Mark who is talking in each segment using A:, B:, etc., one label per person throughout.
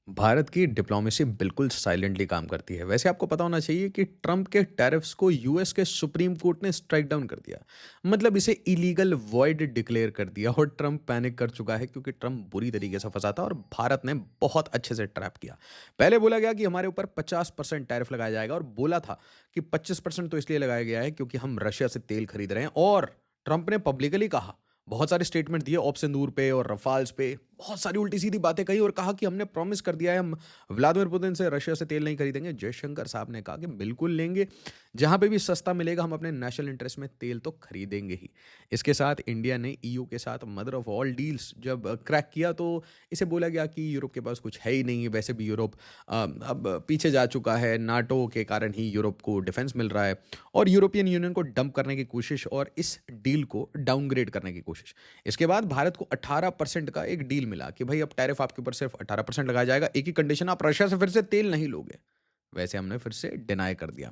A: भारत की डिप्लोमेसी बिल्कुल साइलेंटली काम करती है। वैसे आपको पता होना चाहिए कि ट्रंप के टैरिफ्स को यूएस के सुप्रीम कोर्ट ने स्ट्राइक डाउन कर दिया। मतलब इसे इलीगल वॉइड डिक्लेयर कर दिया और ट्रंप पैनिक कर चुका है क्योंकि ट्रंप बुरी तरीके से फंसा था और भारत ने बहुत अच्छे से ट्रैप किया। पहले बोला गया कि हमारे ऊपर 50% टैरिफ लगाया जाएगा और बोला था कि 25% तो इसलिए लगाया गया है क्योंकि हम रशिया से तेल खरीद रहे हैं। और ट्रंप ने पब्लिकली कहा, बहुत सारे स्टेटमेंट दिए ऑप सिंदूर पे और रफाल्स पे, बहुत सारी उल्टी सीधी बातें कही और कहा कि हमने प्रॉमिस कर दिया है हम व्लादिमीर पुतिन से रशिया से तेल नहीं खरीदेंगे। जयशंकर साहब ने कहा कि बिल्कुल लेंगे, जहां पे भी सस्ता मिलेगा हम अपने नेशनल इंटरेस्ट में तेल तो खरीदेंगे ही। इसके साथ इंडिया ने ईयू के साथ मदर ऑफ ऑल डील्स जब क्रैक किया तो इसे बोला गया कि यूरोप के पास कुछ है ही नहीं। वैसे भी यूरोप अब पीछे जा चुका है, नाटो के कारण ही यूरोप को डिफेंस मिल रहा है और यूरोपियन यूनियन को डंप करने की कोशिश और इस डील को डाउनग्रेड करने की कोशिश। इसके बाद भारत को 18% का एक डील मिला कि भाई अब टैरिफ आपके ऊपर सिर्फ 18% लगाया जाएगा, एक ही कंडीशन, आप रशिया से फिर से तेल नहीं लोगे। वैसे हमने फिर से डिनाई कर दिया।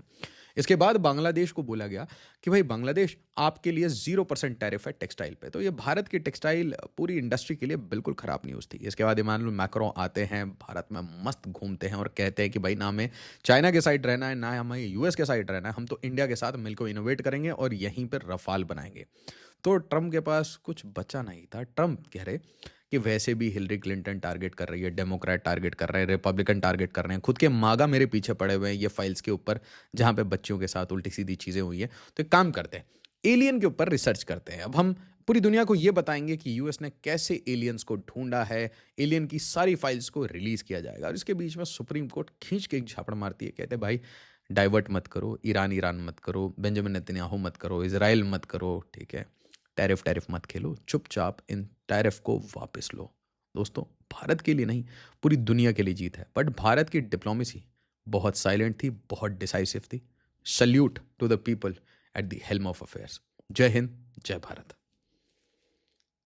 A: इसके बाद बांग्लादेश को बोला गया कि भाई बांग्लादेश आपके लिए 0% टैरिफ है टेक्सटाइल पे। तो ये भारत की टेक्सटाइल पूरी इंडस्ट्री के लिए बिल्कुल खराब न्यूज़ थी। इसके बाद इमानुएल मैक्रों आते हैं, भारत में मस्त घूमते हैं और कहते हैं कि भाई ना हमें चाइना के साइड रहना है, ना हमें यूएस के साइड रहना है, हम तो इंडिया के साथ मिलकर इनोवेट करेंगे और यहीं पर रफाल बनाएंगे। तो ट्रंप के पास कुछ बचा नहीं था। ट्रंप कह रहे कि वैसे भी हिलरी क्लिंटन टारगेट कर रही है, डेमोक्रेट टारगेट कर रहे हैं, रिपब्लिकन टारगेट कर रहे हैं, खुद के मागा मेरे पीछे पड़े हुए हैं ये फाइल्स के ऊपर जहां पे बच्चियों के साथ उल्टी सीधी चीज़ें हुई हैं। तो एक काम करते हैं, एलियन के ऊपर रिसर्च करते हैं। अब हम पूरी दुनिया को ये बताएंगे कि यूएस ने कैसे एलियंस को ढूंढा है। एलियन की सारी फाइल्स को रिलीज किया जाएगा और इसके बीच में सुप्रीम कोर्ट खींच के एक झापड़ मारती है, कहते हैं भाई डाइवर्ट मत करो, ईरान ईरान मत करो, बेंजामिन नेतन्याहू मत करो, इसराइल मत करो, ठीक है, टैरिफ टैरिफ मत खेलो, चुपचाप इन टैरिफ को वापस लो। दोस्तों, भारत के लिए नहीं, पूरी दुनिया के लिए जीत है। बट भारत की डिप्लोमेसी बहुत साइलेंट थी, बहुत डिसाइसिव थी। Salute to the people at the helm of affairs. जय हिंद, जय भारत।